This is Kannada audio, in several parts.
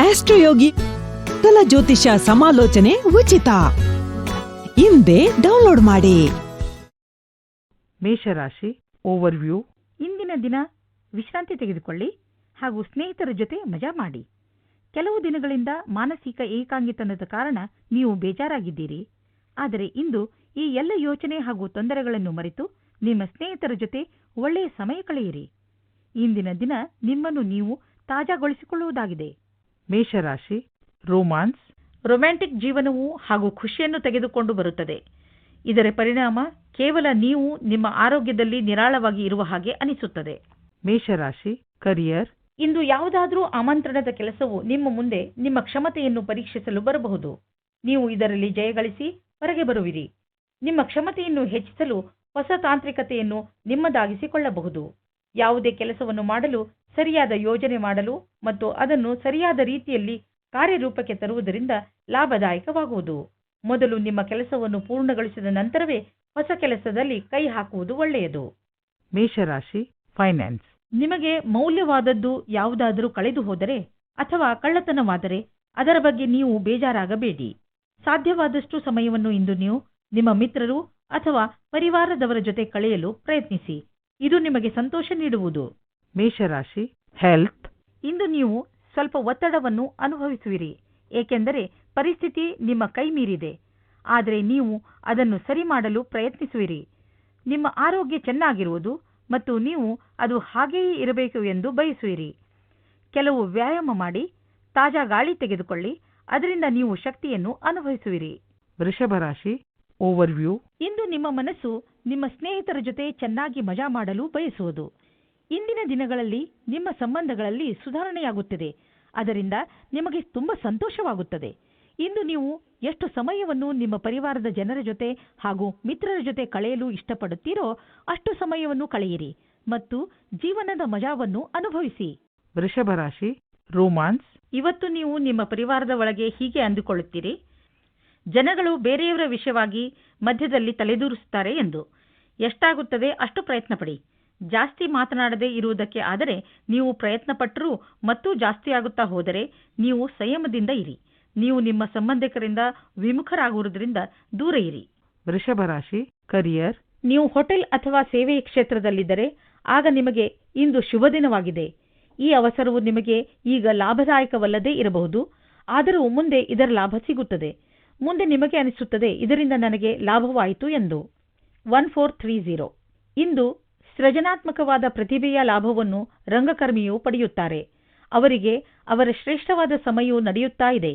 ಆಸ್ಟ್ರೋಯೋಗಿ ಸಕಲ ಜ್ಯೋತಿಷ ಸಮಾಲೋಚನೆ ಉಚಿತ. ಹಿಂದೆ ಡೌನ್ಲೋಡ್ ಮಾಡಿ. ಮೇಷರಾಶಿ ಓವರ್ವ್ಯೂ. ಇಂದಿನ ದಿನ ವಿಶ್ರಾಂತಿ ತೆಗೆದುಕೊಳ್ಳಿ ಹಾಗೂ ಸ್ನೇಹಿತರ ಜೊತೆ ಮಜಾ ಮಾಡಿ. ಕೆಲವು ದಿನಗಳಿಂದ ಮಾನಸಿಕ ಏಕಾಂಗಿತನದ ಕಾರಣ ನೀವು ಬೇಜಾರಾಗಿದ್ದೀರಿ. ಆದರೆ ಇಂದು ಈ ಎಲ್ಲ ಯೋಚನೆ ಹಾಗೂ ತೊಂದರೆಗಳನ್ನು ಮರೆತು ನಿಮ್ಮ ಸ್ನೇಹಿತರ ಜೊತೆ ಒಳ್ಳೆಯ ಸಮಯ ಕಳೆಯಿರಿ. ಇಂದಿನ ದಿನ ನಿಮ್ಮನ್ನು ನೀವು ತಾಜಾಗೊಳಿಸಿಕೊಳ್ಳುವುದಾಗಿದೆ. ಮೇಷರಾಶಿ ರೋಮಾನ್ಸ್. ರೊಮ್ಯಾಂಟಿಕ್ ಜೀವನವು ಹಾಗೂ ಖುಷಿಯನ್ನು ತೆಗೆದುಕೊಂಡು ಬರುತ್ತದೆ. ಇದರ ಪರಿಣಾಮ ಕೇವಲ ನೀವು ನಿಮ್ಮ ಆರೋಗ್ಯದಲ್ಲಿ ನಿರಾಳವಾಗಿ ಇರುವ ಹಾಗೆ ಅನಿಸುತ್ತದೆ. ಮೇಷರಾಶಿ ಕರಿಯರ್. ಇಂದು ಯಾವುದಾದರೂ ಆಮಂತ್ರಣದ ಕೆಲಸವು ನಿಮ್ಮ ಮುಂದೆ ನಿಮ್ಮ ಕ್ಷಮತೆಯನ್ನು ಪರೀಕ್ಷಿಸಲು ಬರಬಹುದು. ನೀವು ಇದರಲ್ಲಿ ಜಯಗಳಿಸಿ ಹೊರಗೆ ಬರುವಿರಿ. ನಿಮ್ಮ ಕ್ಷಮತೆಯನ್ನು ಹೆಚ್ಚಿಸಲು ಹೊಸ ತಾಂತ್ರಿಕತೆಯನ್ನು ನಿಮ್ಮದಾಗಿಸಿಕೊಳ್ಳಬಹುದು. ಯಾವುದೇ ಕೆಲಸವನ್ನು ಮಾಡಲು ಸರಿಯಾದ ಯೋಜನೆ ಮಾಡಲು ಮತ್ತು ಅದನ್ನು ಸರಿಯಾದ ರೀತಿಯಲ್ಲಿ ಕಾರ್ಯರೂಪಕ್ಕೆ ತರುವುದರಿಂದ ಲಾಭದಾಯಕವಾಗುವುದು. ಮೊದಲು ನಿಮ್ಮ ಕೆಲಸವನ್ನು ಪೂರ್ಣಗೊಳಿಸಿದ ನಂತರವೇ ಹೊಸ ಕೆಲಸದಲ್ಲಿ ಕೈ ಹಾಕುವುದು ಒಳ್ಳೆಯದು. ಮೇಷರಾಶಿ ಫೈನಾನ್ಸ್. ನಿಮಗೆ ಮೌಲ್ಯವಾದದ್ದು ಯಾವುದಾದರೂ ಕಳೆದು ಹೋದರೆ ಅಥವಾ ಕಳ್ಳತನವಾದರೆ ಅದರ ಬಗ್ಗೆ ನೀವು ಬೇಜಾರಾಗಬೇಡಿ. ಸಾಧ್ಯವಾದಷ್ಟು ಸಮಯವನ್ನು ಇಂದು ನೀವು ನಿಮ್ಮ ಮಿತ್ರರು ಅಥವಾ ಪರಿವಾರದವರ ಜೊತೆ ಕಳೆಯಲು ಪ್ರಯತ್ನಿಸಿ. ಇದು ನಿಮಗೆ ಸಂತೋಷ ನೀಡುವುದು. ಮೇಷರಾಶಿ ಹೆಲ್ತ್. ಇಂದು ನೀವು ಸ್ವಲ್ಪ ಒತ್ತಡವನ್ನು ಅನುಭವಿಸುವಿರಿ, ಏಕೆಂದರೆ ಪರಿಸ್ಥಿತಿ ನಿಮ್ಮ ಕೈ ಮೀರಿದೆ. ಆದರೆ ನೀವು ಅದನ್ನು ಸರಿ ಮಾಡಲು ಪ್ರಯತ್ನಿಸುವಿರಿ. ನಿಮ್ಮ ಆರೋಗ್ಯ ಚೆನ್ನಾಗಿರುವುದು ಮತ್ತು ನೀವು ಅದು ಹಾಗೆಯೇ ಇರಬೇಕು ಎಂದು ಬಯಸುವಿರಿ. ಕೆಲವು ವ್ಯಾಯಾಮ ಮಾಡಿ, ತಾಜಾ ಗಾಳಿ ತೆಗೆದುಕೊಳ್ಳಿ, ಅದರಿಂದ ನೀವು ಶಕ್ತಿಯನ್ನು ಅನುಭವಿಸುವಿರಿ. ವೃಷಭರಾಶಿ ಓವರ್ವ್ಯೂ. ಇಂದು ನಿಮ್ಮ ಮನಸ್ಸು ನಿಮ್ಮ ಸ್ನೇಹಿತರ ಜೊತೆ ಚೆನ್ನಾಗಿ ಮಜಾ ಮಾಡಲು ಬಯಸುವುದು. ಇಂದಿನ ದಿನಗಳಲ್ಲಿ ನಿಮ್ಮ ಸಂಬಂಧಗಳಲ್ಲಿ ಸುಧಾರಣೆಯಾಗುತ್ತದೆ. ಅದರಿಂದ ನಿಮಗೆ ತುಂಬ ಸಂತೋಷವಾಗುತ್ತದೆ. ಇಂದು ನೀವು ಎಷ್ಟು ಸಮಯವನ್ನು ನಿಮ್ಮ ಪರಿವಾರದ ಜನರ ಜೊತೆ ಹಾಗೂ ಮಿತ್ರರ ಜೊತೆ ಕಳೆಯಲು ಇಷ್ಟಪಡುತ್ತೀರೋ ಅಷ್ಟು ಸಮಯವನ್ನು ಕಳೆಯಿರಿ ಮತ್ತು ಜೀವನದ ಮಜಾವನ್ನು ಅನುಭವಿಸಿ. ವೃಷಭರಾಶಿ ರೋಮಾನ್ಸ್. ಇವತ್ತು ನೀವು ನಿಮ್ಮ ಪರಿವಾರದ ಒಳಗೆ ಹೀಗೆ ಅಂದುಕೊಳ್ಳುತ್ತೀರಿ, ಜನಗಳು ಬೇರೆಯವರ ವಿಷಯವಾಗಿ ಮಧ್ಯದಲ್ಲಿ ತಲೆದೂರಿಸುತ್ತಾರೆ ಎಂದು. ಎಷ್ಟಾಗುತ್ತದೆ ಅಷ್ಟು ಪ್ರಯತ್ನ ಪಡಿ. ಜಾಸ್ತಿ ಮಾತನಾಡದೇ ಇರುವುದಕ್ಕೆ ಆದರೆ ನೀವು ಪ್ರಯತ್ನಪಟ್ಟರೂ ಮತ್ತೂ ಜಾಸ್ತಿಯಾಗುತ್ತಾ ಹೋದರೆ ನೀವು ಸಂಯಮದಿಂದ ಇರಿ. ನೀವು ನಿಮ್ಮ ಸಂಬಂಧಿಕರಿಂದ ವಿಮುಖರಾಗುವುದರಿಂದ ದೂರ ಇರಿ. ವೃಷಭರಾಶಿ ಕರಿಯರ್. ನೀವು ಹೋಟೆಲ್ ಅಥವಾ ಸೇವೆಯ ಕ್ಷೇತ್ರದಲ್ಲಿದ್ದರೆ ಆಗ ನಿಮಗೆ ಇಂದು ಶುಭ ದಿನವಾಗಿದೆ. ಈ ಅವಸರವು ನಿಮಗೆ ಈಗ ಲಾಭದಾಯಕವಲ್ಲದೇ ಇರಬಹುದು, ಆದರೂ ಮುಂದೆ ಇದರ ಲಾಭ ಸಿಗುತ್ತದೆ. ಮುಂದೆ ನಿಮಗೆ ಅನಿಸುತ್ತದೆ ಇದರಿಂದ ನನಗೆ ಲಾಭವಾಯಿತು ಎಂದು. 1430. ಇಂದು ಸೃಜನಾತ್ಮಕವಾದ ಪ್ರತಿಭೆಯ ಲಾಭವನ್ನು ರಂಗಕರ್ಮಿಯು ಪಡೆಯುತ್ತಾರೆ. ಅವರಿಗೆ ಅವರ ಶ್ರೇಷ್ಠವಾದ ಸಮಯವು ನಡೆಯುತ್ತಾ ಇದೆ.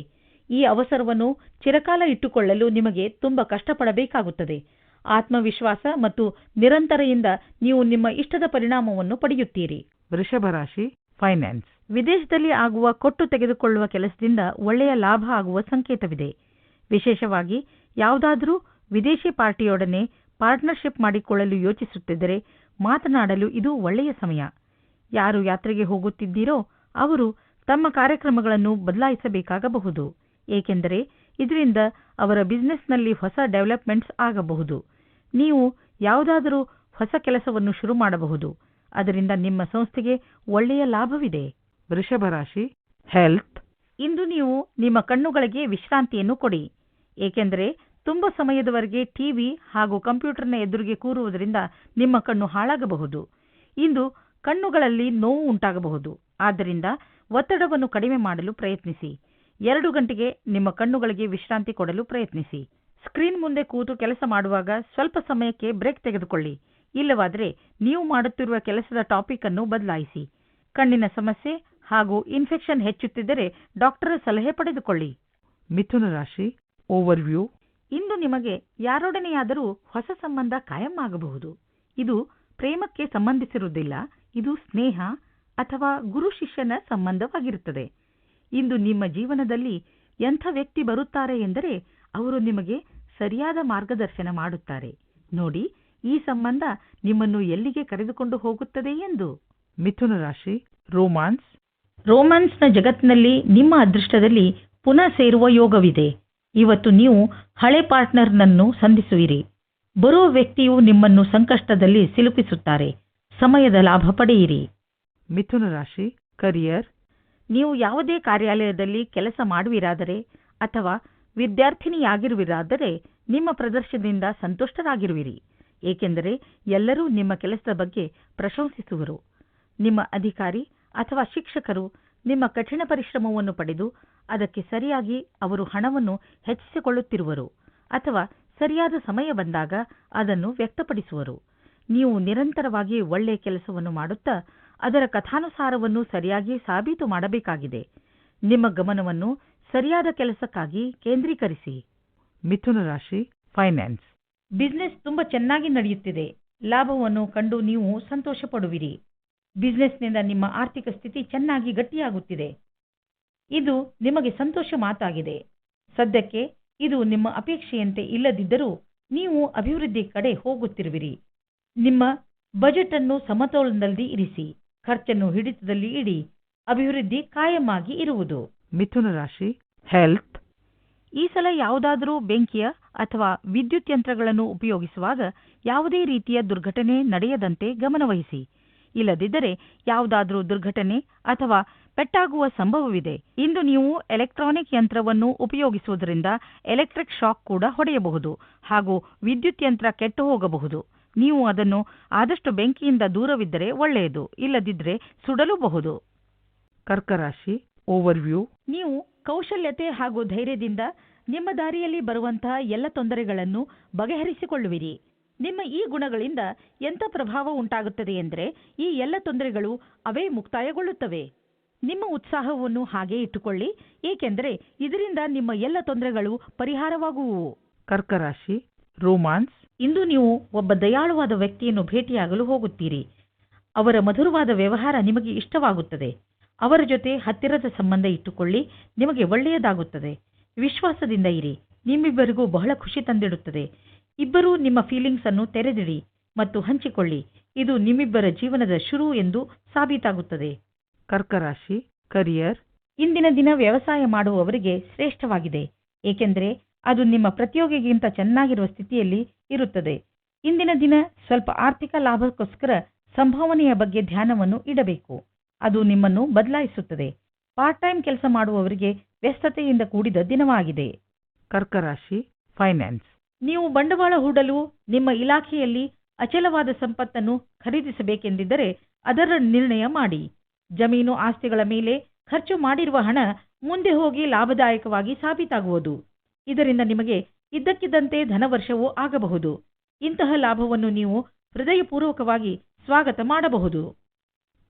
ಈ ಅವಸರವನ್ನು ಚಿರಕಾಲ ಇಟ್ಟುಕೊಳ್ಳಲು ನಿಮಗೆ ತುಂಬ ಕಷ್ಟಪಡಬೇಕಾಗುತ್ತದೆ. ಆತ್ಮವಿಶ್ವಾಸ ಮತ್ತು ನಿರಂತರದಿಂದ ನೀವು ನಿಮ್ಮ ಇಷ್ಟದ ಪರಿಣಾಮವನ್ನು ಪಡೆಯುತ್ತೀರಿ. ವೃಷಭರಾಶಿ ಫೈನಾನ್ಸ್. ವಿದೇಶದಲ್ಲಿ ಆಗುವ ಕೊಟ್ಟು ತೆಗೆದುಕೊಳ್ಳುವ ಕೆಲಸದಿಂದ ಒಳ್ಳೆಯ ಲಾಭ ಆಗುವ ಸಂಕೇತವಿದೆ. ವಿಶೇಷವಾಗಿ ಯಾವುದಾದರೂ ವಿದೇಶಿ ಪಾರ್ಟಿಯೊಡನೆ ಪಾರ್ಟ್ನರ್ಶಿಪ್ ಮಾಡಿಕೊಳ್ಳಲು ಯೋಚಿಸುತ್ತಿದ್ದರೆ ಮಾತನಾಡಲು ಇದು ಒಳ್ಳೆಯ ಸಮಯ. ಯಾರು ಯಾತ್ರೆಗೆ ಹೋಗುತ್ತಿದ್ದೀರೋ ಅವರು ತಮ್ಮ ಕಾರ್ಯಕ್ರಮಗಳನ್ನು ಬದಲಾಯಿಸಬೇಕಾಗಬಹುದು, ಏಕೆಂದರೆ ಇದರಿಂದ ಅವರ ಬಿಸಿನೆಸ್ನಲ್ಲಿ ಹೊಸ ಡೆವಲಪ್ಮೆಂಟ್ಸ್ ಆಗಬಹುದು. ನೀವು ಯಾವುದಾದರೂ ಹೊಸ ಕೆಲಸವನ್ನು ಶುರು ಮಾಡಬಹುದು, ಅದರಿಂದ ನಿಮ್ಮ ಸಂಸ್ಥೆಗೆ ಒಳ್ಳೆಯ ಲಾಭವಿದೆ. ವೃಷಭರಾಶಿ ಹೆಲ್ತ್. ಇಂದು ನೀವು ನಿಮ್ಮ ಕಣ್ಣುಗಳಿಗೆ ವಿಶ್ರಾಂತಿಯನ್ನು ಕೊಡಿ, ಏಕೆಂದರೆ ತುಂಬ ಸಮಯದವರೆಗೆ ಟಿವಿ ಹಾಗೂ ಕಂಪ್ಯೂಟರ್ನ ಎದುರಿಗೆ ಕೂರುವುದರಿಂದ ನಿಮ್ಮ ಕಣ್ಣು ಹಾಳಾಗಬಹುದು. ಇಂದು ಕಣ್ಣುಗಳಲ್ಲಿ ನೋವು ಉಂಟಾಗಬಹುದು. ಆದ್ದರಿಂದ ಒತ್ತಡವನ್ನು ಕಡಿಮೆ ಮಾಡಲು ಪ್ರಯತ್ನಿಸಿ. 2 ಗಂಟೆಗೆ ನಿಮ್ಮ ಕಣ್ಣುಗಳಿಗೆ ವಿಶ್ರಾಂತಿ ಕೊಡಲು ಪ್ರಯತ್ನಿಸಿ. ಸ್ಕ್ರೀನ್ ಮುಂದೆ ಕೂತು ಕೆಲಸ ಮಾಡುವಾಗ ಸ್ವಲ್ಪ ಸಮಯಕ್ಕೆ ಬ್ರೇಕ್ ತೆಗೆದುಕೊಳ್ಳಿ. ಇಲ್ಲವಾದರೆ ನೀವು ಮಾಡುತ್ತಿರುವ ಕೆಲಸದ ಟಾಪಿಕ್ ಅನ್ನು ಬದಲಾಯಿಸಿ. ಕಣ್ಣಿನ ಸಮಸ್ಯೆ ಹಾಗೂ ಇನ್ಫೆಕ್ಷನ್ ಹೆಚ್ಚುತ್ತಿದ್ದರೆ ಡಾಕ್ಟರ್ ಸಲಹೆ ಪಡೆದುಕೊಳ್ಳಿ. ಮಿಥುನ ರಾಶಿ ಓವರ್ವ್ಯೂ. ಇಂದು ನಿಮಗೆ ಯಾರೊಡನೆಯಾದರೂ ಹೊಸ ಸಂಬಂಧ ಕಾಯಂ ಆಗಬಹುದು. ಇದು ಪ್ರೇಮಕ್ಕೆ ಸಂಬಂಧಿಸಿರುವುದಿಲ್ಲ, ಇದು ಸ್ನೇಹ ಅಥವಾ ಗುರು ಶಿಷ್ಯನ ಸಂಬಂಧವಾಗಿರುತ್ತದೆ. ಇಂದು ನಿಮ್ಮ ಜೀವನದಲ್ಲಿ ಎಂಥ ವ್ಯಕ್ತಿ ಬರುತ್ತಾರೆ ಎಂದರೆ ಅವರು ನಿಮಗೆ ಸರಿಯಾದ ಮಾರ್ಗದರ್ಶನ ಮಾಡುತ್ತಾರೆ. ನೋಡಿ, ಈ ಸಂಬಂಧ ನಿಮ್ಮನ್ನು ಎಲ್ಲಿಗೆ ಕರೆದುಕೊಂಡು ಹೋಗುತ್ತದೆ ಎಂದು. ಮಿಥುನ ರಾಶಿ ರೋಮಾನ್ಸ್. ರೋಮಾನ್ಸ್ನ ಜಗತ್ತಿನಲ್ಲಿ ನಿಮ್ಮ ಅದೃಷ್ಟದಲ್ಲಿ ಪುನಃ ಸೇರುವ ಯೋಗವಿದೆ. ಇವತ್ತು ನೀವು ಹಳೆ ಪಾರ್ಟ್ನರ್ನನ್ನು ಸಂಧಿಸುವಿರಿ. ಬರುವ ವ್ಯಕ್ತಿಯು ನಿಮ್ಮನ್ನು ಸಂಕಷ್ಟದಲ್ಲಿ ಸಿಲುಕಿಸುತ್ತಾರೆ. ಸಮಯದ ಲಾಭ ಪಡೆಯಿರಿ. ಮಿಥುನ ರಾಶಿ ಕರಿಯರ್. ನೀವು ಯಾವುದೇ ಕಾರ್ಯಾಲಯದಲ್ಲಿ ಕೆಲಸ ಮಾಡುವಿರಾದರೆ ಅಥವಾ ವಿದ್ಯಾರ್ಥಿನಿಯಾಗಿರುವಿರಾದರೆ ನಿಮ್ಮ ಪ್ರದರ್ಶನದಿಂದ ಸಂತುಷ್ಟರಾಗಿರುವಿರಿ, ಏಕೆಂದರೆ ಎಲ್ಲರೂ ನಿಮ್ಮ ಕೆಲಸದ ಬಗ್ಗೆ ಪ್ರಶಂಸಿಸುವರು. ನಿಮ್ಮ ಅಧಿಕಾರಿ ಅಥವಾ ಶಿಕ್ಷಕರು ನಿಮ್ಮ ಕಠಿಣ ಪರಿಶ್ರಮವನ್ನು ಪಡೆದು ಅದಕ್ಕೆ ಸರಿಯಾಗಿ ಅವರು ಹಣವನ್ನು ಹೆಚ್ಚಿಸಿಕೊಳ್ಳುತ್ತಿರುವರು ಅಥವಾ ಸರಿಯಾದ ಸಮಯ ಬಂದಾಗ ಅದನ್ನು ವ್ಯಕ್ತಪಡಿಸುವರು. ನೀವು ನಿರಂತರವಾಗಿ ಒಳ್ಳೆಯ ಕೆಲಸವನ್ನು ಮಾಡುತ್ತಾ ಅದರ ಕಥಾನುಸಾರವನ್ನು ಸರಿಯಾಗಿ ಸಾಬೀತು ಮಾಡಬೇಕಾಗಿದೆ. ನಿಮ್ಮ ಗಮನವನ್ನು ಸರಿಯಾದ ಕೆಲಸಕ್ಕಾಗಿ ಕೇಂದ್ರೀಕರಿಸಿ. ಮಿಥುನ ರಾಶಿ ಫೈನಾನ್ಸ್. ಬಿಸಿನೆಸ್ ತುಂಬಾ ಚೆನ್ನಾಗಿ ನಡೆಯುತ್ತಿದೆ. ಲಾಭವನ್ನು ಕಂಡು ನೀವು ಸಂತೋಷ ಪಡುವಿರಿ. ಬಿಸಿನೆಸ್ನಿಂದ ನಿಮ್ಮ ಆರ್ಥಿಕ ಸ್ಥಿತಿ ಚೆನ್ನಾಗಿ ಗಟ್ಟಿಯಾಗುತ್ತಿದೆ. ಇದು ನಿಮಗೆ ಸಂತೋಷ ಮಾತಾಗಿದೆ. ಸದ್ಯಕ್ಕೆ ಇದು ನಿಮ್ಮ ಅಪೇಕ್ಷೆಯಂತೆ ಇಲ್ಲದಿದ್ದರೂ ನೀವು ಅಭಿವೃದ್ಧಿ ಕಡೆ ಹೋಗುತ್ತಿರುವಿರಿ. ನಿಮ್ಮ ಬಜೆಟ್ ಅನ್ನು ಸಮತೋಲನದಲ್ಲಿ ಇರಿಸಿ. ಖರ್ಚನ್ನು ಹಿಡಿತದಲ್ಲಿ ಇಡಿ. ಅಭಿವೃದ್ಧಿ ಕಾಯಮಾಗಿ ಇರುವುದು. ಮಿಥುನ ರಾಶಿ ಹೆಲ್ತ್. ಈ ಸಲ ಯಾವುದಾದರೂ ಬೆಂಕಿಯ ಅಥವಾ ವಿದ್ಯುತ್ ಯಂತ್ರಗಳನ್ನು ಉಪಯೋಗಿಸುವಾಗ ಯಾವುದೇ ರೀತಿಯ ದುರ್ಘಟನೆ ನಡೆಯದಂತೆ ಗಮನವಹಿಸಿ. ಇಲ್ಲದಿದ್ದರೆ ಯಾವುದಾದರೂ ದುರ್ಘಟನೆ ಅಥವಾ ಪೆಟ್ಟಾಗುವ ಸಂಭವವಿದೆ. ಇಂದು ನೀವು ಎಲೆಕ್ಟ್ರಾನಿಕ್ ಯಂತ್ರವನ್ನು ಉಪಯೋಗಿಸುವುದರಿಂದ ಎಲೆಕ್ಟ್ರಿಕ್ ಶಾಕ್ ಕೂಡ ಹೊಡೆಯಬಹುದು ಹಾಗೂ ವಿದ್ಯುತ್ ಯಂತ್ರ ಕೆಟ್ಟು ಹೋಗಬಹುದು. ನೀವು ಅದನ್ನು ಆದಷ್ಟು ಬೆಂಕಿಯಿಂದ ದೂರವಿದ್ದರೆ ಒಳ್ಳೆಯದು, ಇಲ್ಲದಿದ್ದರೆ ಸುಡಲೂಬಹುದು. ಕರ್ಕರಾಶಿ ಓವರ್ವ್ಯೂ. ನೀವು ಕೌಶಲ್ಯತೆ ಹಾಗೂ ಧೈರ್ಯದಿಂದ ನಿಮ್ಮ ದಾರಿಯಲ್ಲಿ ಬರುವಂತಹ ಎಲ್ಲ ತೊಂದರೆಗಳನ್ನು ಬಗೆಹರಿಸಿಕೊಳ್ಳುವಿರಿ. ನಿಮ್ಮ ಈ ಗುಣಗಳಿಂದ ಎಂಥ ಪ್ರಭಾವ ಉಂಟಾಗುತ್ತದೆ ಎಂದರೆ ಈ ಎಲ್ಲ ತೊಂದರೆಗಳು ಅವೇ ಮುಕ್ತಾಯಗೊಳ್ಳುತ್ತವೆ. ನಿಮ್ಮ ಉತ್ಸಾಹವನ್ನು ಹಾಗೆ ಇಟ್ಟುಕೊಳ್ಳಿ, ಏಕೆಂದರೆ ಇದರಿಂದ ನಿಮ್ಮ ಎಲ್ಲ ತೊಂದರೆಗಳು ಪರಿಹಾರವಾಗುವುವು. ಕರ್ಕರಾಶಿ ರೋಮಾನ್ಸ್. ಇಂದು ನೀವು ಒಬ್ಬ ದಯಾಳುವಾದ ವ್ಯಕ್ತಿಯನ್ನು ಭೇಟಿಯಾಗಲು ಹೋಗುತ್ತೀರಿ. ಅವರ ಮಧುರವಾದ ವ್ಯವಹಾರ ನಿಮಗೆ ಇಷ್ಟವಾಗುತ್ತದೆ. ಅವರ ಜೊತೆ ಹತ್ತಿರದ ಸಂಬಂಧ ಇಟ್ಟುಕೊಳ್ಳಿ, ನಿಮಗೆ ಒಳ್ಳೆಯದಾಗುತ್ತದೆ. ವಿಶ್ವಾಸದಿಂದ ಇರಿ, ನಿಮ್ಮಿಬ್ಬರಿಗೂ ಬಹಳ ಖುಷಿ ತಂದಿಡುತ್ತದೆ. ಇಬ್ಬರೂ ನಿಮ್ಮ ಫೀಲಿಂಗ್ಸ್ ಅನ್ನು ತೆರೆದಿಡಿ ಮತ್ತು ಹಂಚಿಕೊಳ್ಳಿ. ಇದು ನಿಮ್ಮಿಬ್ಬರ ಜೀವನದ ಶುರು ಎಂದು ಸಾಬೀತಾಗುತ್ತದೆ. ಕರ್ಕರಾಶಿ ಕರಿಯರ್. ಇಂದಿನ ದಿನ ವ್ಯವಸಾಯ ಮಾಡುವವರಿಗೆ ಶ್ರೇಷ್ಠವಾಗಿದೆ, ಏಕೆಂದರೆ ಅದು ನಿಮ್ಮ ಪ್ರತಿಯೋಗಿಗಿಂತ ಚೆನ್ನಾಗಿರುವ ಸ್ಥಿತಿಯಲ್ಲಿ ಇರುತ್ತದೆ. ಇಂದಿನ ದಿನ ಸ್ವಲ್ಪ ಆರ್ಥಿಕ ಲಾಭಕ್ಕೋಸ್ಕರ ಸಂಭಾವನೆಯ ಬಗ್ಗೆ ಧ್ಯಾನವನ್ನು ಇಡಬೇಕು. ಅದು ನಿಮ್ಮನ್ನು ಬದಲಾಯಿಸುತ್ತದೆ. ಪಾರ್ಟ್ ಟೈಮ್ ಕೆಲಸ ಮಾಡುವವರಿಗೆ ವ್ಯಸ್ತತೆಯಿಂದ ಕೂಡಿದ ದಿನವಾಗಿದೆ. ಕರ್ಕರಾಶಿ ಫೈನಾನ್ಸ್. ನೀವು ಬಂಡವಾಳ ಹೂಡಲು ನಿಮ್ಮ ಇಲಾಖೆಯಲ್ಲಿ ಅಚಲವಾದ ಸಂಪತ್ತನ್ನು ಖರೀದಿಸಬೇಕೆಂದಿದ್ದರೆ ಅದರ ನಿರ್ಣಯ ಮಾಡಿ. ಜಮೀನು ಆಸ್ತಿಗಳ ಮೇಲೆ ಖರ್ಚು ಮಾಡಿರುವ ಹಣ ಮುಂದೆ ಹೋಗಿ ಲಾಭದಾಯಕವಾಗಿ ಸಾಬೀತಾಗುವುದು. ಇದರಿಂದ ನಿಮಗೆ ಇದ್ದಕ್ಕಿದ್ದಂತೆ ಧನವರ್ಷವೂ ಆಗಬಹುದು. ಇಂತಹ ಲಾಭವನ್ನು ನೀವು ಹೃದಯಪೂರ್ವಕವಾಗಿ ಸ್ವಾಗತ ಮಾಡಬಹುದು.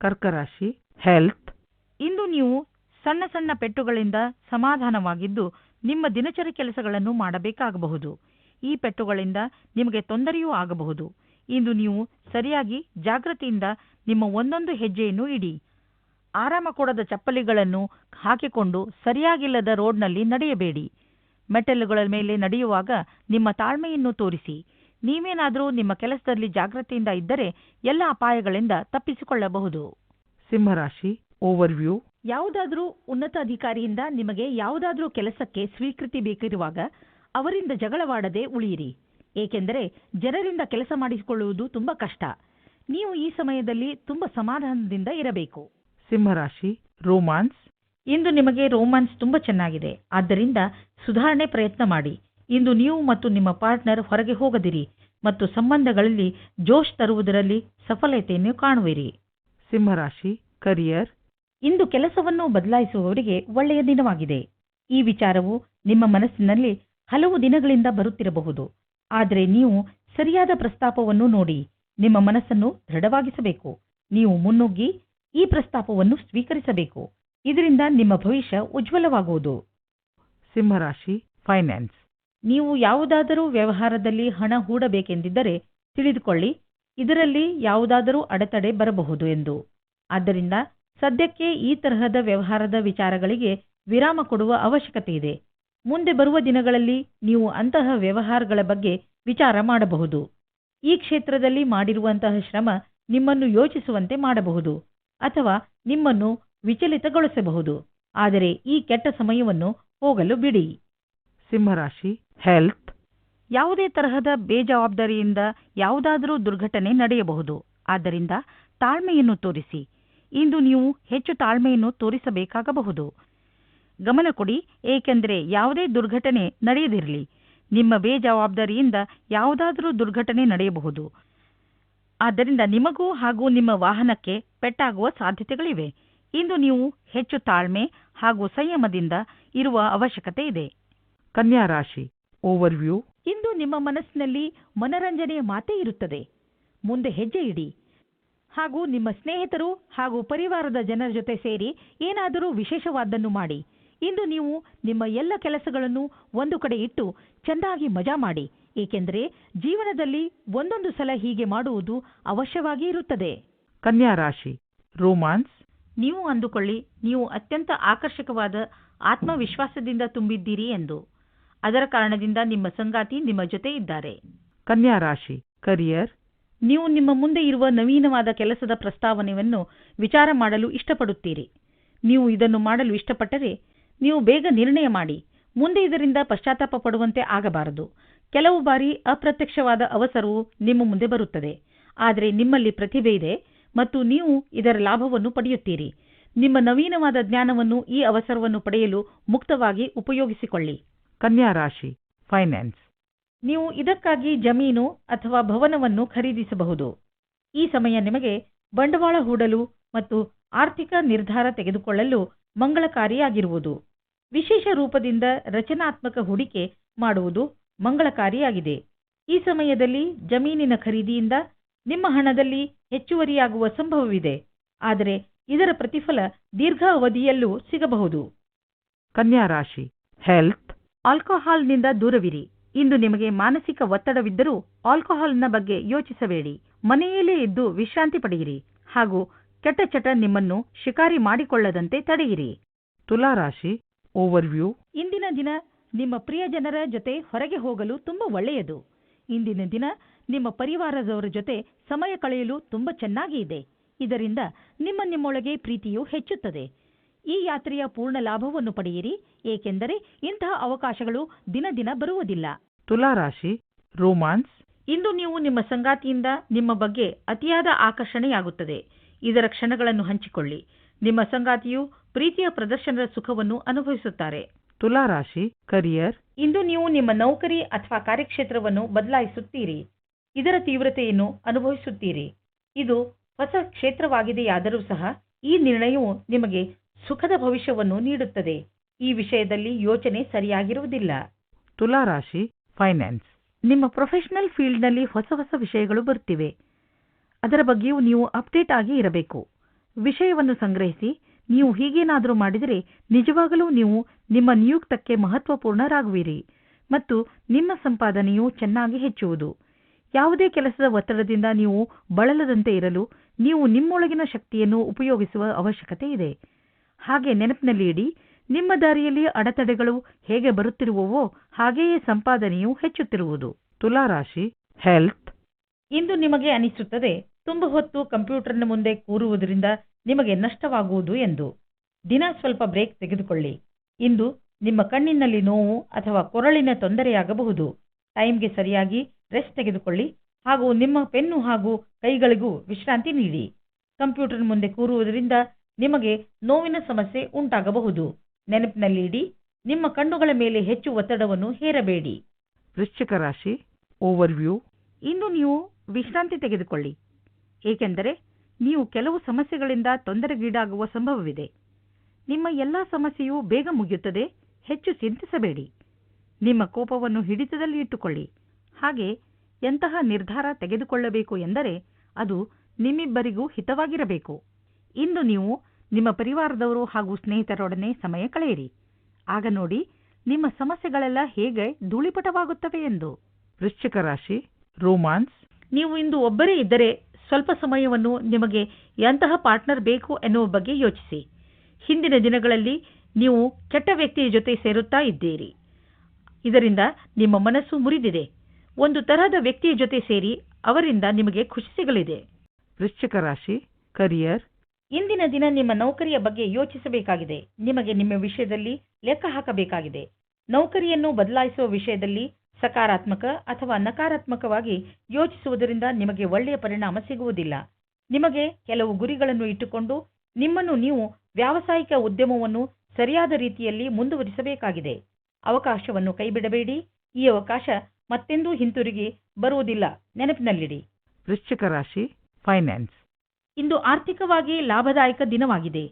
ಕರ್ಕರಾಶಿ ಹೆಲ್ತ್. ಇಂದು ನೀವು ಸಣ್ಣ ಸಣ್ಣ ಪೆಟ್ಟುಗಳಿಂದ ಸಮಾಧಾನವಾಗಿದ್ದು ನಿಮ್ಮ ದಿನಚರಿ ಕೆಲಸಗಳನ್ನು ಮಾಡಬೇಕಾಗಬಹುದು. ಈ ಪೆಟ್ಟುಗಳಿಂದ ನಿಮಗೆ ತೊಂದರೆಯೂ ಆಗಬಹುದು. ಇಂದು ನೀವು ಸರಿಯಾಗಿ ಜಾಗೃತಿಯಿಂದ ನಿಮ್ಮ ಒಂದೊಂದು ಹೆಜ್ಜೆಯನ್ನು ಇಡಿ. ಆರಾಮ ಕೊಡದ ಚಪ್ಪಲಿಗಳನ್ನು ಹಾಕಿಕೊಂಡು ಸರಿಯಾಗಿಲ್ಲದ ರೋಡ್ನಲ್ಲಿ ನಡೆಯಬೇಡಿ. ಮೆಟ್ಟಲುಗಳ ಮೇಲೆ ನಡೆಯುವಾಗ ನಿಮ್ಮ ತಾಳ್ಮೆಯನ್ನು ತೋರಿಸಿ. ನೀವೇನಾದರೂ ನಿಮ್ಮ ಕೆಲಸದಲ್ಲಿ ಜಾಗೃತಿಯಿಂದ ಇದ್ದರೆ ಎಲ್ಲ ಅಪಾಯಗಳಿಂದ ತಪ್ಪಿಸಿಕೊಳ್ಳಬಹುದು. ಸಿಂಹರಾಶಿ ಓವರ್ವ್ಯೂ. ಯಾವುದಾದರೂ ಉನ್ನತ ಅಧಿಕಾರಿಯಿಂದ ನಿಮಗೆ ಯಾವುದಾದರೂ ಕೆಲಸಕ್ಕೆ ಸ್ವೀಕೃತಿ ಬೇಕಿರುವಾಗ ಅವರಿಂದ ಜಗಳವಾಡದೆ ಉಳಿಯಿರಿ, ಏಕೆಂದರೆ ಜನರಿಂದ ಕೆಲಸ ಮಾಡಿಸಿಕೊಳ್ಳುವುದು ತುಂಬಾ ಕಷ್ಟ. ನೀವು ಈ ಸಮಯದಲ್ಲಿ ತುಂಬಾ ಸಮಾಧಾನದಿಂದ ಇರಬೇಕು. ಸಿಂಹರಾಶಿ ರೋಮಾನ್ಸ್. ಇಂದು ನಿಮಗೆ ರೋಮಾನ್ಸ್ ತುಂಬಾ ಚೆನ್ನಾಗಿದೆ, ಆದ್ದರಿಂದ ಸುಧಾರಣೆ ಪ್ರಯತ್ನ ಮಾಡಿ. ಇಂದು ನೀವು ಮತ್ತು ನಿಮ್ಮ ಪಾರ್ಟ್ನರ್ ಹೊರಗೆ ಹೋಗದಿರಿ ಮತ್ತು ಸಂಬಂಧಗಳಲ್ಲಿ ಜೋಶ್ ತರುವುದರಲ್ಲಿ ಸಫಲತೆಯನ್ನು ಕಾಣುವಿರಿ. ಸಿಂಹರಾಶಿ ಕರಿಯರ್. ಇಂದು ಕೆಲಸವನ್ನು ಬದಲಾಯಿಸುವವರಿಗೆ ಒಳ್ಳೆಯ ದಿನವಾಗಿದೆ. ಈ ವಿಚಾರವು ನಿಮ್ಮ ಮನಸ್ಸಿನಲ್ಲಿ ಹಲವು ದಿನಗಳಿಂದ ಬರುತ್ತಿರಬಹುದು, ಆದರೆ ನೀವು ಸರಿಯಾದ ಪ್ರಸ್ತಾಪವನ್ನು ನೋಡಿ ನಿಮ್ಮ ಮನಸ್ಸನ್ನು ದೃಢವಾಗಿಸಬೇಕು. ನೀವು ಮುನ್ನುಗ್ಗಿ ಈ ಪ್ರಸ್ತಾಪವನ್ನು ಸ್ವೀಕರಿಸಬೇಕು. ಇದರಿಂದ ನಿಮ್ಮ ಭವಿಷ್ಯ ಉಜ್ವಲವಾಗುವುದು. ಸಿಂಹರಾಶಿ ಫೈನಾನ್ಸ್. ನೀವು ಯಾವುದಾದರೂ ವ್ಯವಹಾರದಲ್ಲಿ ಹಣ ಹೂಡಬೇಕೆಂದಿದ್ದರೆ ತಿಳಿದುಕೊಳ್ಳಿ, ಇದರಲ್ಲಿ ಯಾವುದಾದರೂ ಅಡೆತಡೆ ಬರಬಹುದು ಎಂದು. ಆದ್ದರಿಂದ ಸದ್ಯಕ್ಕೆ ಈ ತರಹದ ವ್ಯವಹಾರದ ವಿಚಾರಗಳಿಗೆ ವಿರಾಮ ಕೊಡುವ ಅವಶ್ಯಕತೆ ಇದೆ. ಮುಂದೆ ಬರುವ ದಿನಗಳಲ್ಲಿ ನೀವು ಅಂತಹ ವ್ಯವಹಾರಗಳ ಬಗ್ಗೆ ವಿಚಾರ ಮಾಡಬಹುದು. ಈ ಕ್ಷೇತ್ರದಲ್ಲಿ ಮಾಡಿರುವಂತಹ ಶ್ರಮ ನಿಮ್ಮನ್ನು ಯೋಚಿಸುವಂತೆ ಮಾಡಬಹುದು ಅಥವಾ ನಿಮ್ಮನ್ನು ವಿಚಲಿತಗೊಳಿಸಬಹುದು. ಆದರೆ ಈ ಕೆಟ್ಟ ಸಮಯವನ್ನು ಹೋಗಲು ಬಿಡಿ. ಸಿಂಹರಾಶಿ ಹೆಲ್ತ್. ಯಾವುದೇ ತರಹದ ಬೇಜವಾಬ್ದಾರಿಯಿಂದ ಯಾವುದಾದರೂ ದುರ್ಘಟನೆ ನಡೆಯಬಹುದು. ಆದ್ದರಿಂದ ತಾಳ್ಮೆಯನ್ನು ತೋರಿಸಿ. ಇಂದು ನೀವು ಹೆಚ್ಚು ತಾಳ್ಮೆಯನ್ನು ತೋರಿಸಬೇಕಾಗಬಹುದು. ಗಮನ ಕೊಡಿ, ಏಕೆಂದರೆ ಯಾವುದೇ ದುರ್ಘಟನೆ ನಡೆಯದಿರಲಿ. ನಿಮ್ಮ ಬೇಜವಾಬ್ದಾರಿಯಿಂದ ಯಾವುದಾದರೂ ದುರ್ಘಟನೆ ನಡೆಯಬಹುದು. ಆದ್ದರಿಂದ ನಿಮಗೂ ಹಾಗೂ ನಿಮ್ಮ ವಾಹನಕ್ಕೆ ಪೆಟ್ಟಾಗುವ ಸಾಧ್ಯತೆಗಳಿವೆ. ಇಂದು ನೀವು ಹೆಚ್ಚು ತಾಳ್ಮೆ ಹಾಗೂ ಸಂಯಮದಿಂದ ಇರುವ ಅವಶ್ಯಕತೆ ಇದೆ. ಕನ್ಯಾ ರಾಶಿ ಓವರ್ವ್ಯೂ. ಇಂದು ನಿಮ್ಮ ಮನಸ್ಸಿನಲ್ಲಿ ಮನರಂಜನೆಯ ಮಾತೇ ಇರುತ್ತದೆ. ಮುಂದೆ ಹೆಜ್ಜೆ ಇಡಿ ಹಾಗೂ ನಿಮ್ಮ ಸ್ನೇಹಿತರು ಹಾಗೂ ಪರಿವಾರದ ಜನರ ಜೊತೆ ಸೇರಿ ಏನಾದರೂ ವಿಶೇಷವಾದ್ದನ್ನು ಮಾಡಿ. ಇಂದು ನೀವು ನಿಮ್ಮ ಎಲ್ಲ ಕೆಲಸಗಳನ್ನು ಒಂದು ಕಡೆ ಇಟ್ಟು ಚೆನ್ನಾಗಿ ಮಜಾ ಮಾಡಿ, ಏಕೆಂದರೆ ಜೀವನದಲ್ಲಿ ಒಂದೊಂದು ಸಲ ಹೀಗೆ ಮಾಡುವುದು ಅವಶ್ಯವಾಗಿ ಇರುತ್ತದೆ. ಕನ್ಯಾ ರಾಶಿ ರೋಮಾನ್ಸ್. ನೀವು ಅಂದುಕೊಳ್ಳಿ, ನೀವು ಅತ್ಯಂತ ಆಕರ್ಷಕವಾದ ಆತ್ಮವಿಶ್ವಾಸದಿಂದ ತುಂಬಿದ್ದೀರಿ ಎಂದು. ಅದರ ಕಾರಣದಿಂದ ನಿಮ್ಮ ಸಂಗಾತಿ ನಿಮ್ಮ ಜೊತೆ ಇದ್ದಾರೆ. ಕನ್ಯಾ ರಾಶಿ ಕರಿಯರ್. ನೀವು ನಿಮ್ಮ ಮುಂದೆ ಇರುವ ನವೀನವಾದ ಕೆಲಸದ ಪ್ರಸ್ತಾವನೆಯನ್ನು ವಿಚಾರ ಮಾಡಲು ಇಷ್ಟಪಡುತ್ತೀರಿ. ನೀವು ಇದನ್ನು ಮಾಡಲು ಇಷ್ಟಪಟ್ಟರೆ ನೀವು ಬೇಗ ನಿರ್ಣಯ ಮಾಡಿ. ಮುಂದೆ ಇದರಿಂದ ಪಶ್ಚಾತ್ತಾಪ ಪಡುವಂತೆ ಆಗಬಾರದು. ಕೆಲವು ಬಾರಿ ಅಪ್ರತ್ಯಕ್ಷವಾದ ಅವಸರವು ನಿಮ್ಮ ಮುಂದೆ ಬರುತ್ತದೆ, ಆದರೆ ನಿಮ್ಮಲ್ಲಿ ಪ್ರತಿಭೆ ಇದೆ ಮತ್ತು ನೀವು ಇದರ ಲಾಭವನ್ನು ಪಡೆಯುತ್ತೀರಿ. ನಿಮ್ಮ ನವೀನವಾದ ಜ್ಞಾನವನ್ನು ಈ ಅವಸರವನ್ನು ಪಡೆಯಲು ಮುಕ್ತವಾಗಿ ಉಪಯೋಗಿಸಿಕೊಳ್ಳಿ. ಕನ್ಯಾ ರಾಶಿ ಫೈನಾನ್ಸ್. ನೀವು ಇದಕ್ಕಾಗಿ ಜಮೀನು ಅಥವಾ ಭವನವನ್ನು ಖರೀದಿಸಬಹುದು. ಈ ಸಮಯ ನಿಮಗೆ ಬಂಡವಾಳ ಹೂಡಲು ಮತ್ತು ಆರ್ಥಿಕ ನಿರ್ಧಾರ ತೆಗೆದುಕೊಳ್ಳಲು ಮಂಗಳಕಾರಿಯಾಗಿರುವುದು. ವಿಶೇಷ ರೂಪದಿಂದ ರಚನಾತ್ಮಕ ಹೂಡಿಕೆ ಮಾಡುವುದು ಮಂಗಳಕಾರಿಯಾಗಿದೆ. ಈ ಸಮಯದಲ್ಲಿ ಜಮೀನಿನ ಖರೀದಿಯಿಂದ ನಿಮ್ಮ ಹಣದಲ್ಲಿ ಹೆಚ್ಚುವರಿಯಾಗುವ ಸಂಭವವಿದೆ, ಆದರೆ ಇದರ ಪ್ರತಿಫಲ ದೀರ್ಘಾವಧಿಯಲ್ಲೂ ಸಿಗಬಹುದು. ಕನ್ಯಾ ರಾಶಿ ಹೆಲ್ತ್. ಆಲ್ಕೋಹಾಲ್ನಿಂದ ದೂರವಿರಿ. ಇಂದು ನಿಮಗೆ ಮಾನಸಿಕ ಒತ್ತಡವಿದ್ದರೂ ಆಲ್ಕೋಹಾಲ್ನ ಬಗ್ಗೆ ಯೋಚಿಸಬೇಡಿ. ಮನೆಯಲ್ಲೇ ಇದ್ದು ವಿಶ್ರಾಂತಿ ಪಡೆಯಿರಿ ಹಾಗೂ ಕೆಟ್ಟ ಚಟ ನಿಮ್ಮನ್ನು ಶಿಕಾರಿ ಮಾಡಿಕೊಳ್ಳದಂತೆ ತಡೆಯಿರಿ. ತುಲಾ ರಾಶಿ ಓವರ್ವ್ಯೂ. ಇಂದಿನ ದಿನ ನಿಮ್ಮ ಪ್ರಿಯಜನರ ಜೊತೆ ಹೊರಗೆ ಹೋಗಲು ತುಂಬ ಒಳ್ಳೆಯದು. ಇಂದಿನ ದಿನ ನಿಮ್ಮ ಪರಿವಾರದವರ ಜೊತೆ ಸಮಯ ಕಳೆಯಲು ತುಂಬ ಚೆನ್ನಾಗಿ ಇದೆ. ಇದರಿಂದ ನಿಮ್ಮೊಳಗೆ ಪ್ರೀತಿಯು ಹೆಚ್ಚುತ್ತದೆ. ಈ ಯಾತ್ರೆಯ ಪೂರ್ಣ ಲಾಭವನ್ನು ಪಡೆಯಿರಿ, ಏಕೆಂದರೆ ಇಂತಹ ಅವಕಾಶಗಳು ದಿನ ದಿನ ಬರುವುದಿಲ್ಲ. ತುಲಾ ರಾಶಿ ರೋಮಾನ್ಸ್. ಇಂದು ನೀವು ನಿಮ್ಮ ಸಂಗಾತಿಯಿಂದ ನಿಮ್ಮ ಬಗ್ಗೆ ಅತಿಯಾದ ಆಕರ್ಷಣೆಯಾಗುತ್ತದೆ. ಇದರ ಕ್ಷಣಗಳನ್ನು ಹಂಚಿಕೊಳ್ಳಿ. ನಿಮ್ಮ ಸಂಗಾತಿಯು ಪ್ರೀತಿಯ ಪ್ರದರ್ಶನದ ಸುಖವನ್ನು ಅನುಭವಿಸುತ್ತಾರೆ. ತುಲಾ ರಾಶಿ ಕರಿಯರ್. ಇಂದು ನೀವು ನಿಮ್ಮ ನೌಕರಿ ಅಥವಾ ಕಾರ್ಯಕ್ಷೇತ್ರವನ್ನು ಬದಲಾಯಿಸುತ್ತೀರಿ. ಇದರ ತೀವ್ರತೆಯನ್ನು ಅನುಭವಿಸುತ್ತೀರಿ. ಇದು ಹೊಸ ಕ್ಷೇತ್ರವಾಗಿದೆಯಾದರೂ ಸಹ ಈ ನಿರ್ಣಯವು ನಿಮಗೆ ಸುಖದ ಭವಿಷ್ಯವನ್ನು ನೀಡುತ್ತದೆ. ಈ ವಿಷಯದಲ್ಲಿ ಯೋಚನೆ ಸರಿಯಾಗಿರುವುದಿಲ್ಲ. ತುಲಾ ರಾಶಿ ಫೈನಾನ್ಸ್. ನಿಮ್ಮ ಪ್ರೊಫೆಷನಲ್ ಫೀಲ್ಡ್ನಲ್ಲಿ ಹೊಸ ಹೊಸ ವಿಷಯಗಳು ಬರುತ್ತಿವೆ. ಅದರ ಬಗ್ಗೆಯೂ ನೀವು ಅಪ್ಡೇಟ್ ಆಗಿ ಇರಬೇಕು. ವಿಷಯವನ್ನು ಸಂಗ್ರಹಿಸಿ. ನೀವು ಹೀಗೇನಾದರೂ ಮಾಡಿದರೆ ನಿಜವಾಗಲೂ ನೀವು ನಿಮ್ಮ ನಿಯುಕ್ತಕ್ಕೆ ಮಹತ್ವಪೂರ್ಣರಾಗುವಿರಿ ಮತ್ತು ನಿಮ್ಮ ಸಂಪಾದನೆಯು ಚೆನ್ನಾಗಿ ಹೆಚ್ಚುವುದು. ಯಾವುದೇ ಕೆಲಸದ ಒತ್ತಡದಿಂದ ನೀವು ಬಳಲದಂತೆ ಇರಲು ನೀವು ನಿಮ್ಮೊಳಗಿನ ಶಕ್ತಿಯನ್ನು ಉಪಯೋಗಿಸುವ ಅವಶ್ಯಕತೆ ಇದೆ. ಹಾಗೆ ನೆನಪಿನಲ್ಲಿ ಇಡಿ, ನಿಮ್ಮ ದಾರಿಯಲ್ಲಿ ಅಡೆತಡೆಗಳು ಹೇಗೆ ಬರುತ್ತಿರುವವೋ ಹಾಗೆಯೇ ಸಂಪಾದನೆಯು ಹೆಚ್ಚುತ್ತಿರುವುದು. ತುಲಾ ರಾಶಿ ಹೆಲ್ತ್. ಇಂದು ನಿಮಗೆ ಅನಿಸುತ್ತದೆ ತುಂಬ ಹೊತ್ತು ಕಂಪ್ಯೂಟರ್ನ ಮುಂದೆ ಕೂರುವುದರಿಂದ ನಿಮಗೆ ನಷ್ಟವಾಗುವುದು ಎಂದು. ದಿನ ಸ್ವಲ್ಪ ಬ್ರೇಕ್ ತೆಗೆದುಕೊಳ್ಳಿ. ಇಂದು ನಿಮ್ಮ ಕಣ್ಣಿನಲ್ಲಿ ನೋವು ಅಥವಾ ಕೊರಳಿನ ತೊಂದರೆಯಾಗಬಹುದು. ಟೈಮ್ಗೆ ಸರಿಯಾಗಿ ರೆಸ್ಟ್ ತೆಗೆದುಕೊಳ್ಳಿ ಹಾಗೂ ನಿಮ್ಮ ಪೆನ್ನು ಹಾಗೂ ಕೈಗಳಿಗೂ ವಿಶ್ರಾಂತಿ ನೀಡಿ. ಕಂಪ್ಯೂಟರ್ ಮುಂದೆ ಕೂರುವುದರಿಂದ ನಿಮಗೆ ನೋವಿನ ಸಮಸ್ಯೆ ಉಂಟಾಗಬಹುದು. ನೆನಪಿನಲ್ಲಿ ಇಡಿ, ನಿಮ್ಮ ಕಣ್ಣುಗಳ ಮೇಲೆ ಹೆಚ್ಚು ಒತ್ತಡವನ್ನು ಹೇರಬೇಡಿ. ವೃಶ್ಚಿಕ ರಾಶಿ ಓವರ್ವ್ಯೂ. ಇಂದು ನೀವು ವಿಶ್ರಾಂತಿ ತೆಗೆದುಕೊಳ್ಳಿ, ಏಕೆಂದರೆ ನೀವು ಕೆಲವು ಸಮಸ್ಯೆಗಳಿಂದ ತೊಂದರೆಗೀಡಾಗುವ ಸಂಭವವಿದೆ. ನಿಮ್ಮ ಎಲ್ಲಾ ಸಮಸ್ಯೆಯೂ ಬೇಗ ಮುಗಿಯುತ್ತದೆ. ಹೆಚ್ಚು ಚಿಂತಿಸಬೇಡಿ. ನಿಮ್ಮ ಕೋಪವನ್ನು ಹಿಡಿತದಲ್ಲಿ ಇಟ್ಟುಕೊಳ್ಳಿ. ಹಾಗೆ ಎಂತಹ ನಿರ್ಧಾರ ತೆಗೆದುಕೊಳ್ಳಬೇಕು ಎಂದರೆ ಅದು ನಿಮ್ಮಿಬ್ಬರಿಗೂ ಹಿತವಾಗಿರಬೇಕು. ಇಂದು ನೀವು ನಿಮ್ಮ ಪರಿವಾರದವರು ಹಾಗೂ ಸ್ನೇಹಿತರೊಡನೆ ಸಮಯ ಕಳೆಯಿರಿ. ಆಗ ನೋಡಿ ನಿಮ್ಮ ಸಮಸ್ಯೆಗಳೆಲ್ಲ ಹೇಗೆ ಧೂಳಿಪಟವಾಗುತ್ತವೆ ಎಂದು. ವೃಶ್ಚಿಕ ರಾಶಿ ರೋಮಾನ್ಸ್. ನೀವು ಇಂದು ಒಬ್ಬರೇ ಇದ್ದರೆ ಸ್ವಲ್ಪ ಸಮಯವನ್ನು ನಿಮಗೆ ಎಂತಹ ಪಾರ್ಟ್ನರ್ ಬೇಕು ಎನ್ನುವ ಬಗ್ಗೆ ಯೋಚಿಸಿ. ಹಿಂದಿನ ದಿನಗಳಲ್ಲಿ ನೀವು ಕೆಟ್ಟ ವ್ಯಕ್ತಿಯ ಜೊತೆ ಸೇರುತ್ತಾ ಇದ್ದೀರಿ. ಇದರಿಂದ ನಿಮ್ಮ ಮನಸ್ಸು ಮುರಿದಿದೆ. ಒಂದು ತರಹದ ವ್ಯಕ್ತಿಯ ಜೊತೆ ಸೇರಿ ಅವರಿಂದ ನಿಮಗೆ ಖುಷಿ ಸಿಗಲಿದೆ. ವೃಶ್ಚಿಕ ರಾಶಿ ಕರಿಯರ್. ಇಂದಿನ ದಿನ ನಿಮ್ಮ ನೌಕರಿಯ ಬಗ್ಗೆ ಯೋಚಿಸಬೇಕಾಗಿದೆ. ನಿಮಗೆ ನಿಮ್ಮ ವಿಷಯದಲ್ಲಿ ಲೆಕ್ಕ ಹಾಕಬೇಕಾಗಿದೆ. ನೌಕರಿಯನ್ನು ಬದಲಾಯಿಸುವ ವಿಷಯದಲ್ಲಿ ಸಕಾರಾತ್ಮಕ ಅಥವಾ ನಕಾರಾತ್ಮಕವಾಗಿ ಯೋಚಿಸುವುದರಿಂದ ನಿಮಗೆ ಒಳ್ಳೆಯ ಪರಿಣಾಮ ಸಿಗುವುದಿಲ್ಲ. ನಿಮಗೆ ಕೆಲವು ಗುರಿಗಳನ್ನು ಇಟ್ಟುಕೊಂಡು ನಿಮ್ಮನ್ನು ನೀವು ವ್ಯಾವಸಾಯಿಕ ಉದ್ಯಮವನ್ನು ಸರಿಯಾದ ರೀತಿಯಲ್ಲಿ ಮುಂದುವರಿಸಬೇಕಾಗಿದೆ. ಅವಕಾಶವನ್ನು ಕೈಬಿಡಬೇಡಿ. ಈ ಅವಕಾಶ ಮತ್ತೆಂದೂ ಹಿಂತಿರುಗಿ ಬರುವುದಿಲ್ಲ, ನೆನಪಿನಲ್ಲಿಡಿ. ವೃಶ್ಚಿಕ ರಾಶಿ ಫೈನಾನ್ಸ್. ಇಂದು ಆರ್ಥಿಕವಾಗಿ ಲಾಭದಾಯಕ ದಿನವಾಗಿದೆ.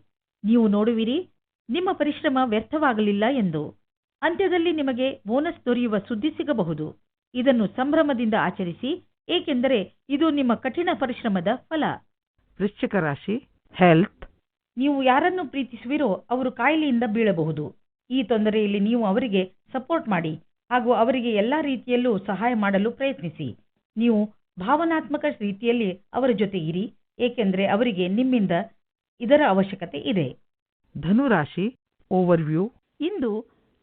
ನೀವು ನೋಡುವಿರಿ ನಿಮ್ಮ ಪರಿಶ್ರಮ ವ್ಯರ್ಥವಾಗಲಿಲ್ಲ ಎಂದು. ಅಂತ್ಯದಲ್ಲಿ ನಿಮಗೆ ಬೋನಸ್ ದೊರೆಯುವ ಸುದ್ದಿ ಸಿಗಬಹುದು. ಇದನ್ನು ಸಂಭ್ರಮದಿಂದ ಆಚರಿಸಿ, ಏಕೆಂದರೆ ಇದು ನಿಮ್ಮ ಕಠಿಣ ಪರಿಶ್ರಮದ ಫಲ. ವೃಶ್ಚಿಕ ರಾಶಿ ಹೆಲ್ತ್. ನೀವು ಯಾರನ್ನು ಪ್ರೀತಿಸುವಿರೋ ಅವರು ಕಾಯಿಲೆಯಿಂದ ಬೀಳಬಹುದು. ಈ ತೊಂದರೆಯಲ್ಲಿ ನೀವು ಅವರಿಗೆ ಸಪೋರ್ಟ್ ಮಾಡಿ ಹಾಗೂ ಅವರಿಗೆ ಎಲ್ಲಾ ರೀತಿಯಲ್ಲೂ ಸಹಾಯ ಮಾಡಲು ಪ್ರಯತ್ನಿಸಿ. ನೀವು ಭಾವನಾತ್ಮಕ ರೀತಿಯಲ್ಲಿ ಅವರ ಜೊತೆ ಇರಿ, ಏಕೆಂದರೆ ಅವರಿಗೆ ನಿಮ್ಮಿಂದ ಇದರ ಅವಶ್ಯಕತೆ ಇದೆ. ಧನುರಾಶಿ ಓವರ್ವ್ಯೂ. ಇಂದು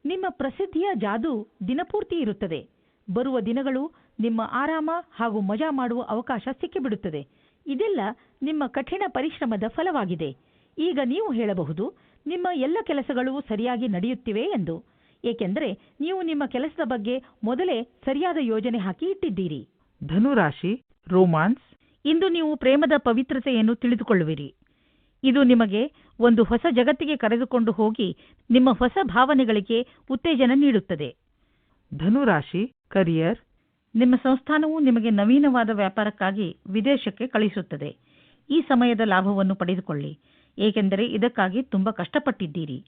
ನಿಮ್ಮ ಪ್ರಸಿದ್ಧಿಯ ಜಾದು ದಿನಪೂರ್ತಿ ಇರುತ್ತದೆ. ಬರುವ ದಿನಗಳು ನಿಮ್ಮ ಆರಾಮ ಹಾಗೂ ಮಜಾ ಮಾಡುವ ಅವಕಾಶ ಸಿಕ್ಕಿಬಿಡುತ್ತದೆ. ಇದೆಲ್ಲ ನಿಮ್ಮ ಕಠಿಣ ಪರಿಶ್ರಮದ ಫಲವಾಗಿದೆ. ಈಗ ನೀವು ಹೇಳಬಹುದು ನಿಮ್ಮ ಎಲ್ಲ ಕೆಲಸಗಳು ಸರಿಯಾಗಿ ನಡೆಯುತ್ತಿವೆ ಎಂದು, ಏಕೆಂದರೆ ನೀವು ನಿಮ್ಮ ಕೆಲಸದ ಬಗ್ಗೆ ಮೊದಲೇ ಸರಿಯಾದ ಯೋಜನೆ ಹಾಕಿ ಇಟ್ಟಿದ್ದೀರಿ. ಧನುರಾಶಿ ರೋಮಾನ್ಸ್. ಇಂದು ನೀವು ಪ್ರೇಮದ ಪವಿತ್ರತೆಯನ್ನು ತಿಳಿದುಕೊಳ್ಳುವಿರಿ. ಇದು ನಿಮಗೆ ಒಂದು ಹೊಸ ಜಗತ್ತಿಗೆ ಕರೆದುಕೊಂಡು ಹೋಗಿ ನಿಮ್ಮ ಹೊಸ ಭಾವನೆಗಳಿಗೆ ಉತ್ತೇಜನ ನೀಡುತ್ತದೆ. ಧನುರಾಶಿ ಕರಿಯರ್. ನಿಮ್ಮ ಸಂಸ್ಥಾನವು ನಿಮಗೆ ನವೀನವಾದ ವ್ಯಾಪಾರಕ್ಕಾಗಿ ವಿದೇಶಕ್ಕೆ ಕಳಿಸುತ್ತದೆ. ಈ ಸಮಯದ ಲಾಭವನ್ನು ಪಡೆದುಕೊಳ್ಳಿ, ಏಕೆಂದರೆ ಇದಕ್ಕಾಗಿ ತುಂಬಾ ಕಷ್ಟಪಟ್ಟಿದ್ದೀರಿ.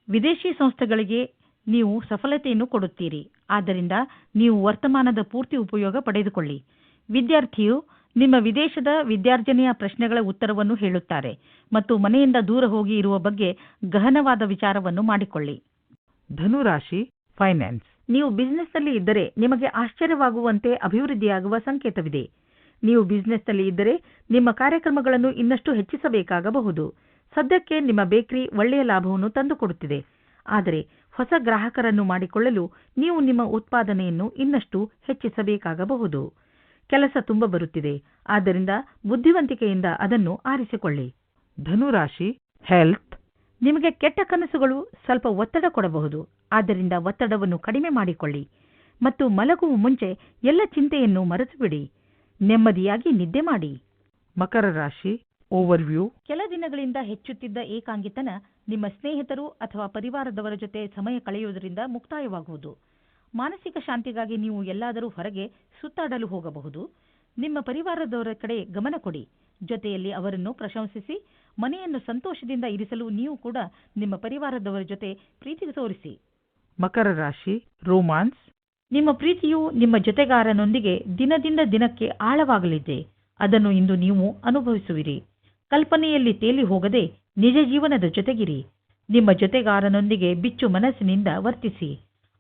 ವಿದೇಶಿ ಸಂಸ್ಥೆಗಳಿಗೆ ನೀವು ಸಫಲತೆಯನ್ನು ಕೊಡುತ್ತೀರಿ, ಆದ್ದರಿಂದ ನೀವು ವರ್ತಮಾನದ ಪೂರ್ತಿ ಉಪಯೋಗ ಪಡೆದುಕೊಳ್ಳಿ. ವಿದ್ಯಾರ್ಥಿಯು ನಿಮ್ಮ ವಿದೇಶದ ವಿದ್ಯಾರ್ಜನೆಯ ಪ್ರಶ್ನೆಗಳ ಉತ್ತರವನ್ನು ಹೇಳುತ್ತಾರೆ ಮತ್ತು ಮನೆಯಿಂದ ದೂರ ಹೋಗಿ ಇರುವ ಬಗ್ಗೆ ಗಹನವಾದ ವಿಚಾರವನ್ನು ಮಾಡಿಕೊಳ್ಳಿ. ಧನುರಾಶಿ ಫೈನಾನ್ಸ್. ನೀವು ಬಿಸಿನೆಸ್ನಲ್ಲಿ ಇದ್ದರೆ ನಿಮಗೆ ಆಶ್ಚರ್ಯವಾಗುವಂತೆ ಅಭಿವೃದ್ಧಿಯಾಗುವ ಸಂಕೇತವಿದೆ. ನೀವು ಬಿಸಿನೆಸ್ನಲ್ಲಿ ಇದ್ದರೆ ನಿಮ್ಮ ಕಾರ್ಯಕ್ರಮಗಳನ್ನು ಇನ್ನಷ್ಟು ಹೆಚ್ಚಿಸಬೇಕಾಗಬಹುದು. ಸದ್ಯಕ್ಕೆ ನಿಮ್ಮ ಬೇಕರಿ ಒಳ್ಳೆಯ ಲಾಭವನ್ನು ತಂದುಕೊಡುತ್ತಿದೆ, ಆದರೆ ಹೊಸ ಗ್ರಾಹಕರನ್ನು ಮಾಡಿಕೊಳ್ಳಲು ನೀವು ನಿಮ್ಮ ಉತ್ಪಾದನೆಯನ್ನು ಇನ್ನಷ್ಟು ಹೆಚ್ಚಿಸಬೇಕಾಗಬಹುದು. ಕೆಲಸ ತುಂಬ ಬರುತ್ತಿದೆ, ಆದ್ದರಿಂದ ಬುದ್ಧಿವಂತಿಕೆಯಿಂದ ಅದನ್ನು ಆರಿಸಿಕೊಳ್ಳಿ. ಧನುರಾಶಿ ಹೆಲ್ತ್. ನಿಮಗೆ ಕೆಟ್ಟ ಕನಸುಗಳು ಸ್ವಲ್ಪ ಒತ್ತಡ ಕೊಡಬಹುದು, ಆದ್ದರಿಂದ ಒತ್ತಡವನ್ನು ಕಡಿಮೆ ಮಾಡಿಕೊಳ್ಳಿ ಮತ್ತು ಮಲಗುವ ಮುಂಚೆ ಎಲ್ಲ ಚಿಂತೆಯನ್ನು ಮರೆತುಬಿಡಿ. ನೆಮ್ಮದಿಯಾಗಿ ನಿದ್ದೆ ಮಾಡಿ. ಮಕರ ರಾಶಿ ಓವರ್ವ್ಯೂ. ಕೆಲ ದಿನಗಳಿಂದ ಹೆಚ್ಚುತ್ತಿದ್ದ ಏಕಾಂಗಿತನ ನಿಮ್ಮ ಸ್ನೇಹಿತರು ಅಥವಾ ಪರಿವಾರದವರ ಜೊತೆ ಸಮಯ ಕಳೆಯುವುದರಿಂದ ಮುಕ್ತಾಯವಾಗುವುದು. ಮಾನಸಿಕ ಶಾಂತಿಗಾಗಿ ನೀವು ಎಲ್ಲಾದರೂ ಹೊರಗೆ ಸುತ್ತಾಡಲು ಹೋಗಬಹುದು. ನಿಮ್ಮ ಪರಿವಾರದವರ ಕಡೆ ಗಮನ ಕೊಡಿ, ಜೊತೆಯಲ್ಲಿ ಅವರನ್ನು ಪ್ರಶಂಸಿಸಿ. ಮನೆಯನ್ನು ಸಂತೋಷದಿಂದ ಇರಿಸಲು ನೀವು ಕೂಡ ನಿಮ್ಮ ಪರಿವಾರದವರ ಜೊತೆ ಪ್ರೀತಿ ತೋರಿಸಿ. ಮಕರ ರಾಶಿ ರೋಮಾನ್ಸ್. ನಿಮ್ಮ ಪ್ರೀತಿಯು ನಿಮ್ಮ ಜೊತೆಗಾರನೊಂದಿಗೆ ದಿನದಿಂದ ದಿನಕ್ಕೆ ಆಳವಾಗಲಿದೆ. ಅದನ್ನು ಇಂದು ನೀವು ಅನುಭವಿಸುವಿರಿ. ಕಲ್ಪನೆಯಲ್ಲಿ ತೇಲಿ ಹೋಗದೆ ನಿಜ ಜೀವನದ ಜೊತೆಗಿರಿ. ನಿಮ್ಮ ಜೊತೆಗಾರನೊಂದಿಗೆ ಬಿಚ್ಚು ಮನಸ್ಸಿನಿಂದ ವರ್ತಿಸಿ,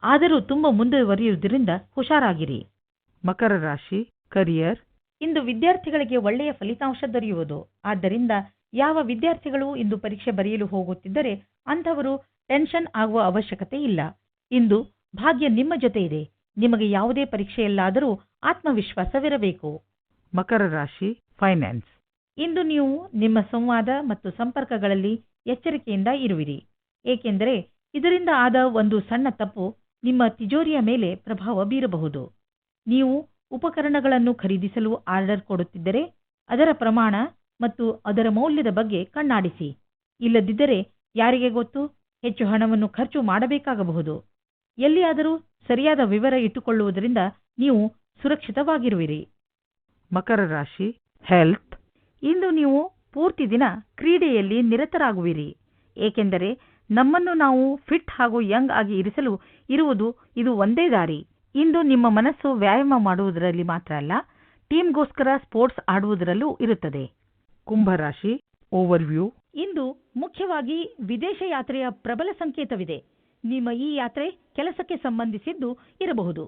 ಆದರೂ ತುಂಬ ಮುಂದುವರಿಯುವುದರಿಂದ ಹುಷಾರಾಗಿರಿ. ಮಕರ ರಾಶಿ ಕರಿಯರ್. ಇಂದು ವಿದ್ಯಾರ್ಥಿಗಳಿಗೆ ಒಳ್ಳೆಯ ಫಲಿತಾಂಶ ದೊರೆಯುವುದು. ಆದ್ದರಿಂದ ಯಾವ ವಿದ್ಯಾರ್ಥಿಗಳು ಇಂದು ಪರೀಕ್ಷೆ ಬರೆಯಲು ಹೋಗುತ್ತಿದ್ದರೆ ಅಂಥವರು ಟೆನ್ಷನ್ ಆಗುವ ಅವಶ್ಯಕತೆ ಇಲ್ಲ. ಇಂದು ಭಾಗ್ಯ ನಿಮ್ಮ ಜೊತೆ ಇದೆ. ನಿಮಗೆ ಯಾವುದೇ ಪರೀಕ್ಷೆಯಲ್ಲಾದರೂ ಆತ್ಮವಿಶ್ವಾಸವಿರಬೇಕು. ಮಕರ ರಾಶಿ ಫೈನಾನ್ಸ್. ಇಂದು ನೀವು ನಿಮ್ಮ ಸಂವಾದ ಮತ್ತು ಸಂಪರ್ಕಗಳಲ್ಲಿ ಎಚ್ಚರಿಕೆಯಿಂದ ಇರುವಿರಿ, ಏಕೆಂದರೆ ಇದರಿಂದ ಆದ ಒಂದು ಸಣ್ಣ ತಪ್ಪು ನಿಮ್ಮ ತಿಜೋರಿಯ ಮೇಲೆ ಪ್ರಭಾವ ಬೀರಬಹುದು. ನೀವು ಉಪಕರಣಗಳನ್ನು ಖರೀದಿಸಲು ಆರ್ಡರ್ ಕೊಡುತ್ತಿದ್ದರೆ ಅದರ ಪ್ರಮಾಣ ಮತ್ತು ಅದರ ಮೌಲ್ಯದ ಬಗ್ಗೆ ಕಣ್ಣಾಡಿಸಿ. ಇಲ್ಲದಿದ್ದರೆ ಯಾರಿಗೆ ಗೊತ್ತು, ಹೆಚ್ಚು ಹಣವನ್ನು ಖರ್ಚು ಮಾಡಬೇಕಾಗಬಹುದು. ಎಲ್ಲಿಯಾದರೂ ಸರಿಯಾದ ವಿವರ ಇಟ್ಟುಕೊಳ್ಳುವುದರಿಂದ ನೀವು ಸುರಕ್ಷಿತವಾಗಿರುವಿರಿ. ಮಕರ ರಾಶಿ ಹೆಲ್ತ್. ಇಂದು ನೀವು ಪೂರ್ತಿ ದಿನ ಕ್ರೀಡೆಯಲ್ಲಿ ನಿರತರಾಗುವಿರಿ, ಏಕೆಂದರೆ ನಮ್ಮನ್ನು ನಾವು ಫಿಟ್ ಹಾಗೂ ಯಂಗ್ ಆಗಿ ಇರಿಸಲು ಇದು ಒಂದೇ ದಾರಿ. ಇಂದು ನಿಮ್ಮ ಮನಸ್ಸು ವ್ಯಾಯಾಮ ಮಾಡುವುದರಲ್ಲಿ ಮಾತ್ರ ಅಲ್ಲ, ಟೀಮ್ಗೋಸ್ಕರ ಸ್ಪೋರ್ಟ್ಸ್ ಆಡುವುದರಲ್ಲೂ ಇರುತ್ತದೆ. ಕುಂಭರಾಶಿ ಓವರ್ವ್ಯೂ. ಇಂದು ಮುಖ್ಯವಾಗಿ ವಿದೇಶ ಯಾತ್ರೆಯ ಪ್ರಬಲ ಸಂಕೇತವಿದೆ. ನಿಮ್ಮ ಈ ಯಾತ್ರೆ ಕೆಲಸಕ್ಕೆ ಸಂಬಂಧಿಸಿದ್ದು ಇರಬಹುದು.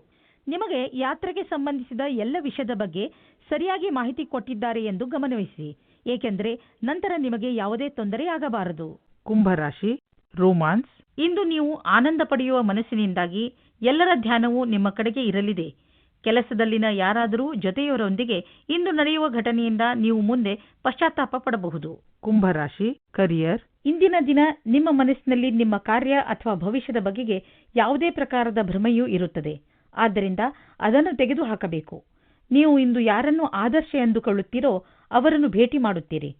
ನಿಮಗೆ ಯಾತ್ರೆಗೆ ಸಂಬಂಧಿಸಿದ ಎಲ್ಲ ವಿಷಯದ ಬಗ್ಗೆ ಸರಿಯಾಗಿ ಮಾಹಿತಿ ಕೊಟ್ಟಿದ್ದಾರೆ ಎಂದು ಗಮನಿಸಿ, ಏಕೆಂದರೆ ನಂತರ ನಿಮಗೆ ಯಾವುದೇ ತೊಂದರೆಯಾಗಬಾರದು. ಕುಂಭರಾಶಿ ರೋಮಾನ್ಸ್. ಇಂದು ನೀವು ಆನಂದ ಪಡೆಯುವ ಮನಸ್ಸಿನಿಂದಾಗಿ ಎಲ್ಲರ ಧ್ಯಾನವೂ ನಿಮ್ಮ ಕಡೆಗೆ ಇರಲಿದೆ. ಕೆಲಸದಲ್ಲಿನ ಯಾರಾದರೂ ಜೊತೆಯವರೊಂದಿಗೆ ಇಂದು ನಡೆಯುವ ಘಟನೆಯಿಂದ ನೀವು ಮುಂದೆ ಪಶ್ಚಾತ್ತಾಪ ಪಡಬಹುದು. ಕುಂಭರಾಶಿ ಕರಿಯರ್. ಇಂದಿನ ದಿನ ನಿಮ್ಮ ಮನಸ್ಸಿನಲ್ಲಿ ನಿಮ್ಮ ಕಾರ್ಯ ಅಥವಾ ಭವಿಷ್ಯದ ಬಗೆಗೆ ಯಾವುದೇ ಪ್ರಕಾರದ ಭ್ರಮೆಯೂ ಇರುತ್ತದೆ. ಆದ್ದರಿಂದ ಅದನ್ನು ತೆಗೆದುಹಾಕಬೇಕು. ನೀವು ಇಂದು ಯಾರನ್ನು ಆದರ್ಶ ಎಂದುಕೊಳ್ಳುತ್ತೀರೋ ಅವರನ್ನು ಭೇಟಿ ಮಾಡುತ್ತೀರಿ.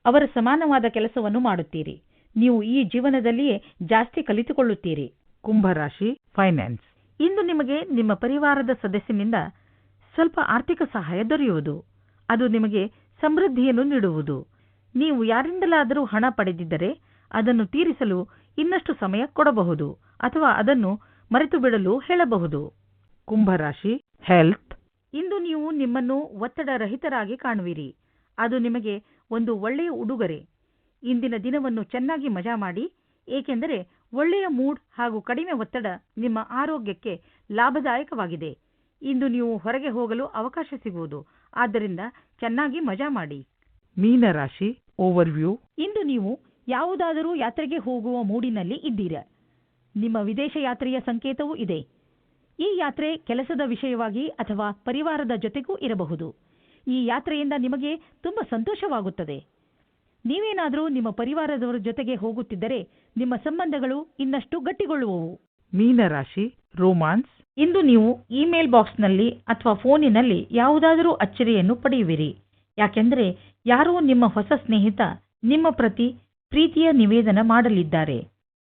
ಅವರ ಸಮಾನವಾದ ಕೆಲಸವನ್ನು ಮಾಡುತ್ತೀರಿ. ನೀವು ಈ ಜೀವನದಲ್ಲಿಯೇ ಜಾಸ್ತಿ ಕಲಿತುಕೊಳ್ಳುತ್ತೀರಿ. ಕುಂಭರಾಶಿ ಫೈನಾನ್ಸ್. ಇಂದು ನಿಮಗೆ ನಿಮ್ಮ ಪರಿವಾರದ ಸದಸ್ಯನಿಂದ ಸ್ವಲ್ಪ ಆರ್ಥಿಕ ಸಹಾಯ ದೊರೆಯುವುದು. ಅದು ನಿಮಗೆ ಸಮೃದ್ಧಿಯನ್ನು ನೀಡುವುದು. ನೀವು ಯಾರಿಂದಲಾದರೂ ಹಣ ಪಡೆದಿದ್ದರೆ ಅದನ್ನು ತೀರಿಸಲು ಇನ್ನಷ್ಟು ಸಮಯ ಕೊಡಬಹುದು ಅಥವಾ ಅದನ್ನು ಮರೆತು ಬಿಡಲು ಹೇಳಬಹುದು. ಕುಂಭರಾಶಿ ಹೆಲ್ತ್. ಇಂದು ನೀವು ನಿಮ್ಮನ್ನು ಒತ್ತಡರಹಿತರಾಗಿ ಕಾಣುವಿರಿ. ಅದು ನಿಮಗೆ ಒಂದು ಒಳ್ಳೆಯ ಉಡುಗೊರೆ. ಇಂದಿನ ದಿನವನ್ನು ಚೆನ್ನಾಗಿ ಮಜಾ ಮಾಡಿ, ಏಕೆಂದರೆ ಒಳ್ಳೆಯ ಮೂಡ್ ಹಾಗೂ ಕಡಿಮೆ ಒತ್ತಡ ನಿಮ್ಮ ಆರೋಗ್ಯಕ್ಕೆ ಲಾಭದಾಯಕವಾಗಿದೆ. ಇಂದು ನೀವು ಹೊರಗೆ ಹೋಗಲು ಅವಕಾಶ ಸಿಗುವುದು, ಆದ್ದರಿಂದ ಚೆನ್ನಾಗಿ ಮಜಾ ಮಾಡಿ. ಮೀನರಾಶಿ ಓವರ್ವ್ಯೂ. ಇಂದು ನೀವು ಯಾವುದಾದರೂ ಯಾತ್ರೆಗೆ ಹೋಗುವ ಮೂಡಿನಲ್ಲಿ ಇದ್ದೀರಾ. ನಿಮ್ಮ ವಿದೇಶ ಯಾತ್ರೆಯ ಸಂಕೇತವೂ ಇದೆ. ಈ ಯಾತ್ರೆ ಕೆಲಸದ ವಿಷಯವಾಗಿ ಅಥವಾ ಪರಿವಾರದ ಜೊತೆಗೂ ಇರಬಹುದು. ಈ ಯಾತ್ರೆಯಿಂದ ನಿಮಗೆ ತುಂಬ ಸಂತೋಷವಾಗುತ್ತದೆ. ನೀವೇನಾದರೂ ನಿಮ್ಮ ಪರಿವಾರದವರ ಜೊತೆಗೆ ಹೋಗುತ್ತಿದ್ದರೆ ನಿಮ್ಮ ಸಂಬಂಧಗಳು ಇನ್ನಷ್ಟು ಗಟ್ಟಿಗೊಳ್ಳುವವು. ಮೀನರಾಶಿ ರೋಮಾನ್ಸ್. ಇಂದು ನೀವು ಇಮೇಲ್ ಬಾಕ್ಸ್ನಲ್ಲಿ ಅಥವಾ ಫೋನಿನಲ್ಲಿ ಯಾವುದಾದರೂ ಅಚ್ಚರಿಯನ್ನು ಪಡೆಯುವಿರಿ. ಯಾಕೆಂದರೆ ಯಾರೋ ನಿಮ್ಮ ಹೊಸ ಸ್ನೇಹಿತ ನಿಮ್ಮ ಪ್ರತಿ ಪ್ರೀತಿಯ ನಿವೇದನ ಮಾಡಲಿದ್ದಾರೆ.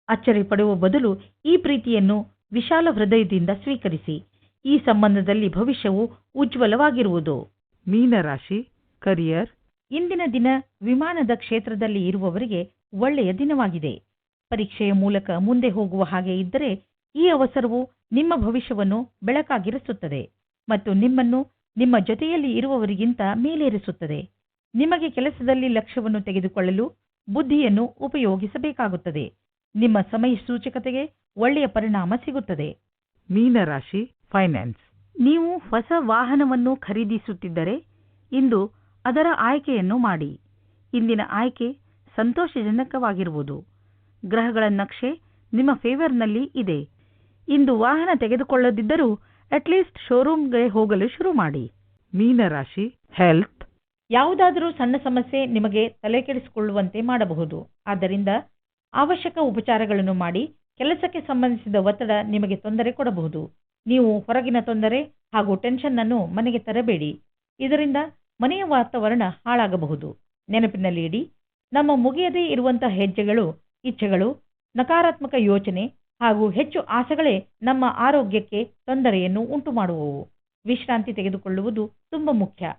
ಅಚ್ಚರಿ ಪಡುವ ಬದಲು ಈ ಪ್ರೀತಿಯನ್ನು ವಿಶಾಲ ಹೃದಯದಿಂದ ಸ್ವೀಕರಿಸಿ. ಈ ಸಂಬಂಧದಲ್ಲಿ ಭವಿಷ್ಯವು ಉಜ್ವಲವಾಗಿರುವುದು. ಮೀನರಾಶಿ ಕರಿಯರ್. ಇಂದಿನ ದಿನ ವಿಮಾನದ ಕ್ಷೇತ್ರದಲ್ಲಿ ಇರುವವರಿಗೆ ಒಳ್ಳೆಯ ದಿನವಾಗಿದೆ. ಪರೀಕ್ಷೆಯ ಮೂಲಕ ಮುಂದೆ ಹೋಗುವ ಹಾಗೆ ಇದ್ದರೆ ಈ ಅವಸರವು ನಿಮ್ಮ ಭವಿಷ್ಯವನ್ನು ಬೆಳಕಾಗಿರಿಸುತ್ತದೆ ಮತ್ತು ನಿಮ್ಮನ್ನು ನಿಮ್ಮ ಜೊತೆಯಲ್ಲಿ ಇರುವವರಿಗಿಂತ ಮೇಲೇರಿಸುತ್ತದೆ. ನಿಮಗೆ ಕೆಲಸದಲ್ಲಿ ಲಕ್ಷ್ಯವನ್ನು ತೆಗೆದುಕೊಳ್ಳಲು ಬುದ್ಧಿಯನ್ನು ಉಪಯೋಗಿಸಬೇಕಾಗುತ್ತದೆ. ನಿಮ್ಮ ಸಮಯ ಸೂಚಕತೆಗೆ ಒಳ್ಳೆಯ ಪರಿಣಾಮ ಸಿಗುತ್ತದೆ. ಮೀನರಾಶಿ ಫೈನಾನ್ಸ್. ನೀವು ಹೊಸ ವಾಹನವನ್ನು ಖರೀದಿಸುತ್ತಿದ್ದರೆ ಇಂದು ಅದರ ಆಯ್ಕೆಯನ್ನು ಮಾಡಿ. ಇಂದಿನ ಆಯ್ಕೆ ಸಂತೋಷಜನಕವಾಗಿರುವುದು. ಗ್ರಹಗಳ ನಕ್ಷೆ ನಿಮ್ಮ ಫೇವರ್ನಲ್ಲಿ ಇದೆ. ಇಂದು ವಾಹನ ತೆಗೆದುಕೊಳ್ಳದಿದ್ದರೂ ಅಟ್ಲೀಸ್ಟ್ ಶೋರೂಮ್ಗೆ ಹೋಗಲು ಶುರು ಮಾಡಿ. ಮೀನರಾಶಿ ಹೆಲ್ತ್. ಯಾವುದಾದರೂ ಸಣ್ಣ ಸಮಸ್ಯೆ ನಿಮಗೆ ತಲೆಕೆಡಿಸಿಕೊಳ್ಳುವಂತೆ ಮಾಡಬಹುದು. ಆದ್ದರಿಂದ ಅವಶ್ಯಕ ಉಪಚಾರಗಳನ್ನು ಮಾಡಿ. ಕೆಲಸಕ್ಕೆ ಸಂಬಂಧಿಸಿದ ಒತ್ತಡ ನಿಮಗೆ ತೊಂದರೆ ಕೊಡಬಹುದು. ನೀವು ಹೊರಗಿನ ತೊಂದರೆ ಹಾಗೂ ಟೆನ್ಷನ್ ಅನ್ನು ಮನೆಗೆ ತರಬೇಡಿ. ಇದರಿಂದ ಮನೆಯ ವಾತಾವರಣ ಹಾಳಾಗಬಹುದು. ನೆನಪಿನಲ್ಲಿ ಇಡಿ, ನಮ್ಮ ಮುಗಿಯದೇ ಇರುವಂತಹ ಹೆಜ್ಜೆಗಳು, ಇಚ್ಛೆಗಳು, ನಕಾರಾತ್ಮಕ ಯೋಚನೆ ಹಾಗೂ ಹೆಚ್ಚು ಆಸೆಗಳೇ ನಮ್ಮ ಆರೋಗ್ಯಕ್ಕೆ ತೊಂದರೆಯನ್ನು ಉಂಟುಮಾಡುವವು. ವಿಶ್ರಾಂತಿ ತೆಗೆದುಕೊಳ್ಳುವುದು ತುಂಬ ಮುಖ್ಯ.